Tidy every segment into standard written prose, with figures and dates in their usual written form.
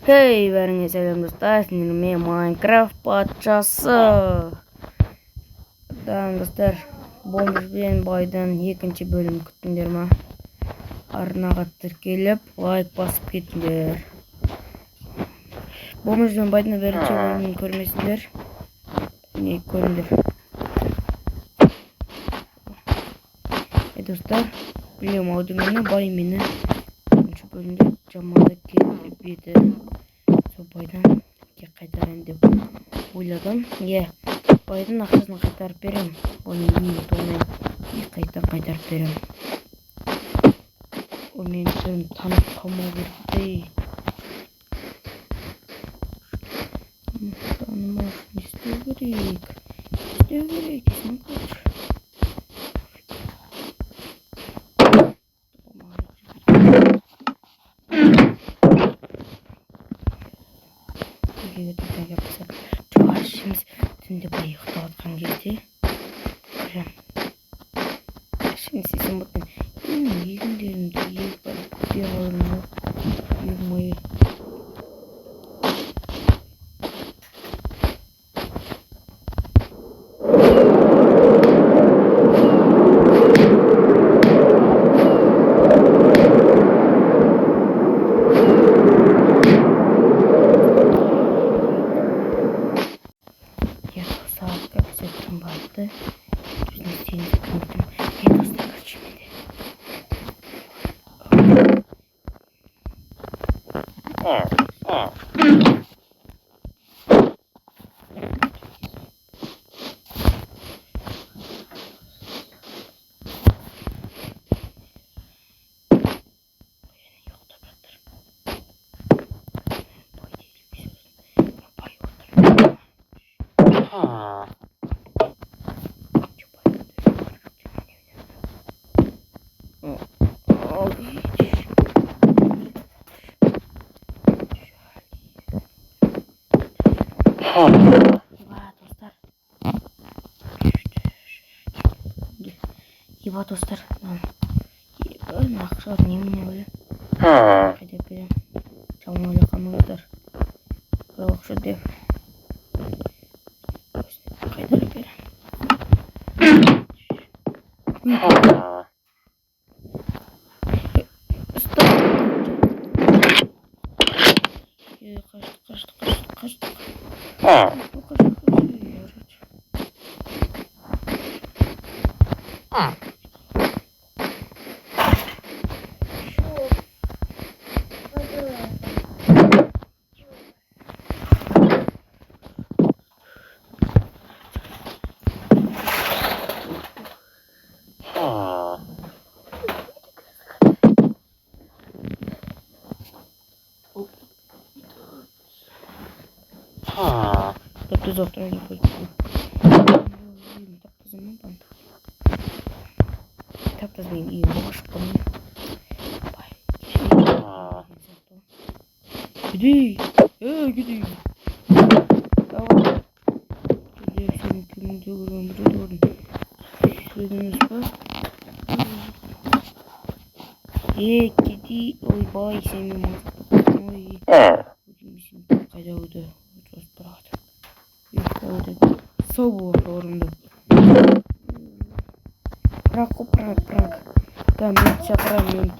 Хей, бәріңе сәлем достар, мен Майнкрафт патшасы. Достар, бомж бен байдан екінші бөлім күттіңдер ма? Арнаға тіркеліп, лайк басып кетіңдер. Бомж бен байдан бірінші бөлімін көрмесіңдер. Не көріңдер. Достар, білем аудымені бай мені бірінші бөлімде жамады келіп еді. Сол байдан қайтарайын деп ойладым. Байдың ақшасын қайтарып берем. Оны ең толмай қайтарып берем. Ол мен түрін танып қалмау керек. Танымау не істеу керек? Есін көрші. Çoğaşımız tünde bayıqta atқан кезде көрем. Şimdi sizin bakın. Егіндерімді егіп бер алырмы? Егмай. Барды. Біздің істейінді көмірдім. Достар көрші менде. Еба достар, ақша немене өлі қайдап берем. Жаман өлі қалмаңыздар. Бір ақша деп қайдарып берем. Қаштық. Тобто завтра не хочу. Тобто змін і ложку. Гиди! Гиди! Давай! Гиди, сені кімді көрген. Сөзіміз ба? Гиди! Ойбай, сені мастық. Ой. Өдемесін қайда өді. Сау болады орынды. Пранк. Да, мен шақырам мен.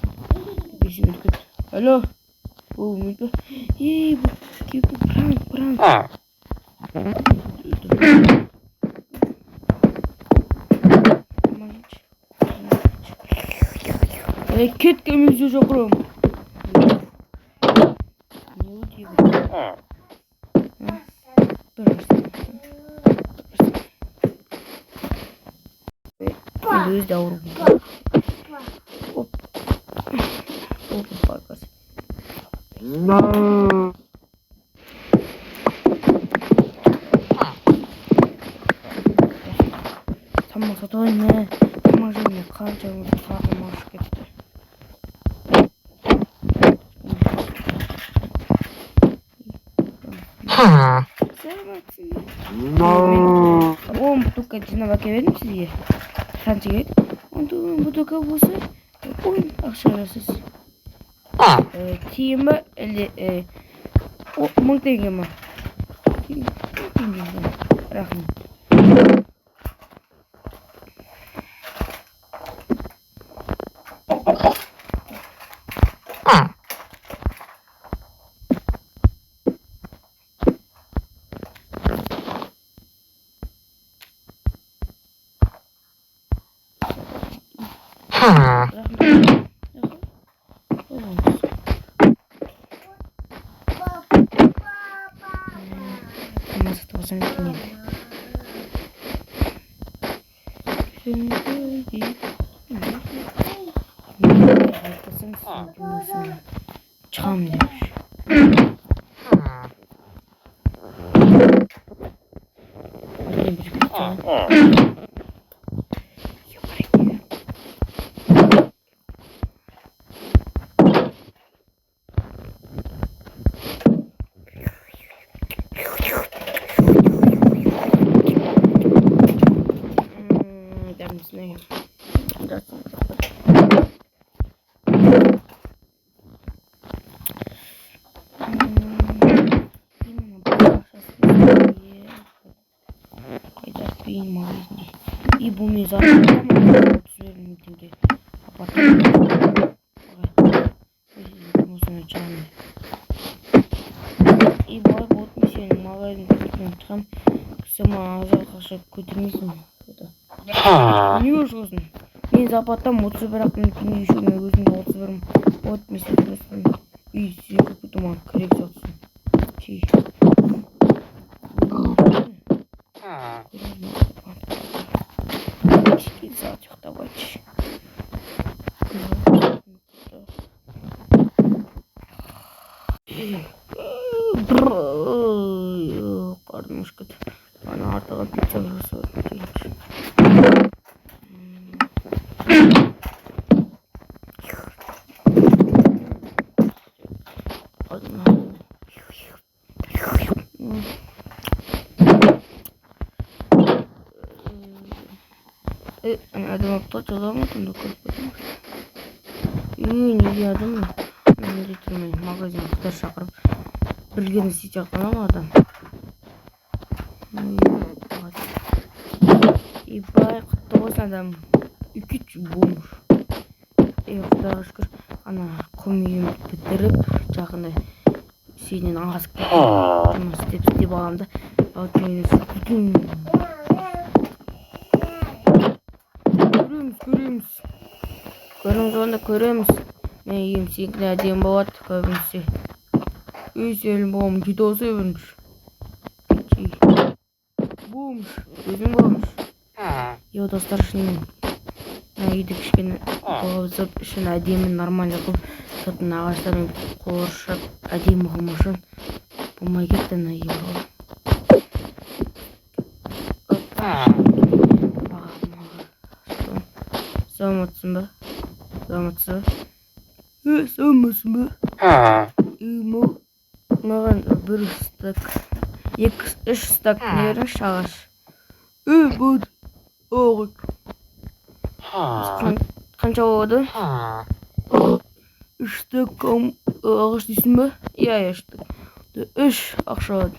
Бесін өткіт. Алло. Ол мүлкі. Бұл пранк. Кеткен мүлкі шақырам. Не өтегі? Өз де ауыр болды. Байқасы. Тамақ сатайын мә. Тамақ жайын қанша қарым ашып кетті. Бутылка жинап әкелдім сізге. Қанша керек? Бутылка болса, ақша аласыз. тийм или мөнгө юм аа. Рахман. Çam demiş. И буми заработал, а потом начальник. И вот миссия магазин там сама азалхаша көтермейсің. Не ужасно. Мен запаттам 31 күн еще өзімде 31 вот месяц и секунд потом коррект жатсын. Чей. Давайте. Карнушка. Она артала пицца жасады. Я думал, кто-то дома там такой, потому что... не я думаю. Мен магазин құтар шақырып біргені сөйтіп қалам адам. И бай құтты болсын адам 2-3 болмыш. Құдайға шүкір ана құм үйімді бітіріп жақында сенен асып кетіп істеп аламда. Көреміз. Мен ем секілі әдем болады көбінесе. Өйселім болым жүдосы өбінш. Болмыш. Өзің болмыш. Еу достар шынымен. Үйді кішкені қоғызып үшін әдемі нормально қылып сыртын ағаштарын қоршап әдемі қылмашын болмай кетті на еуро. Саламатсың ба? Саламатсың ба? Саламатсың ба? Маған бір стак, 2-3 стак нерін шағаш. Болды. Оғық. Қанша болады? 3 стак ағаш дейсің ба? Я штук. 3 ақша алады.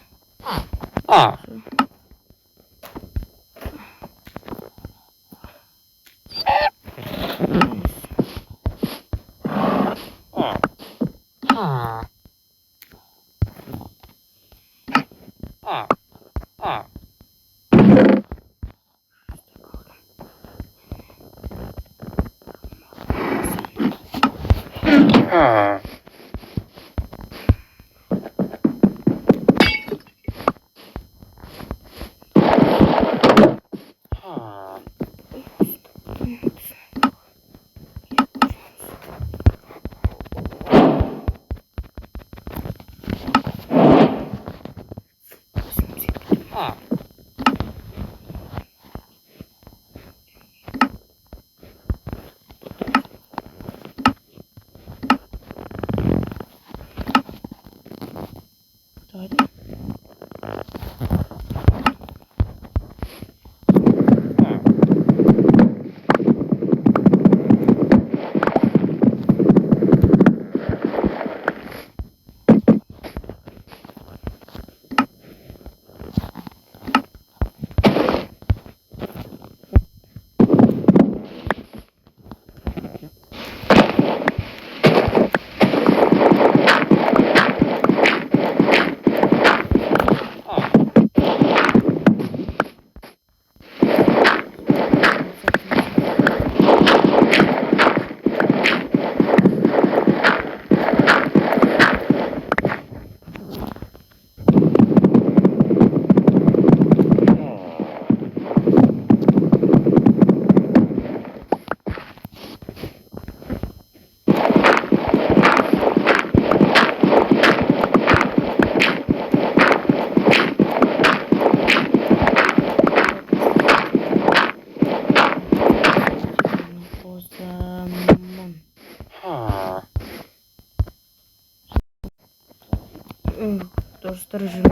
Достар үшін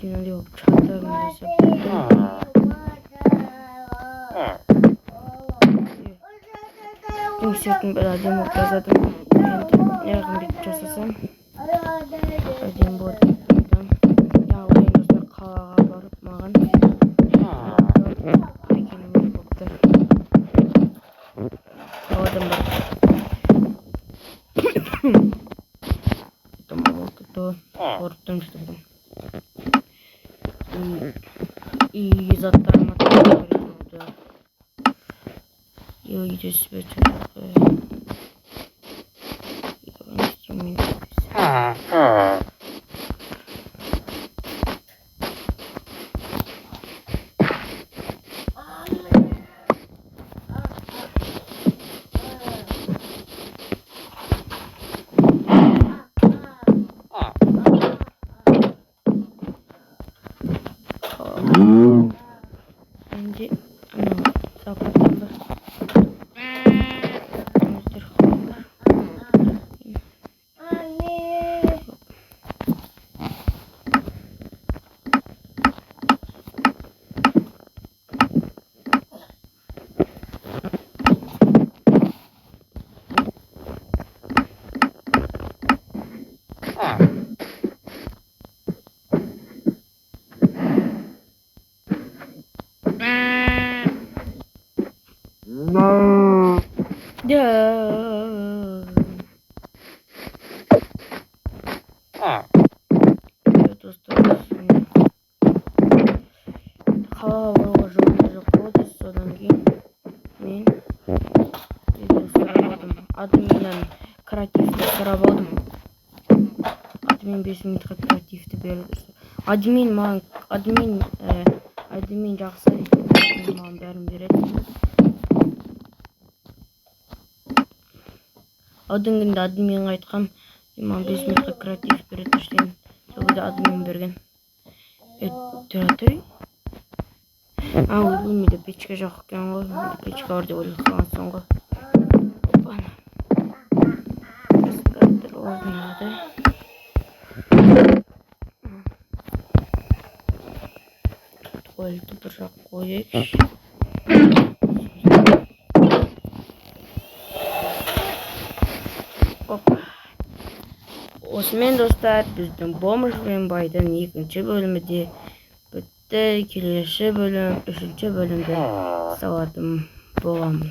динали болып чатағын Дүңсетін бір әдем болып жазадым. Енді неғым бет жасасам. Әдем болды. Яғылайын достар қалаға барып маған. Әкелі болып болыптар. Қаладан барып. То қорыптым что-то. И заттарыма да. И үйде себе инструмент. Şimdi sapatım var. Достар, қалаға баруға жолым жоқ болды. Содан кейін мен сұрап алдым. Админнен креативті сұрап алдым. Админ 5 минутқа креативті берді. Админ жақсы. Маған бәрін береді. Одан кейін админға айтқам, маған 5 минутқа креатив береді ештен. Sonra admin bergen. Ettirdi. Bilmedi pechka yoqqan ғой. Pechka orada o'lgan so'ngi. Qisqartir o'rnadi. Qo'yildi bir yoq qo'yik. Осымен достар, біздің бомж пен байдың екінші бөлімі де бітті. Келесі бөлім, үшінші бөлімде салатын боламын.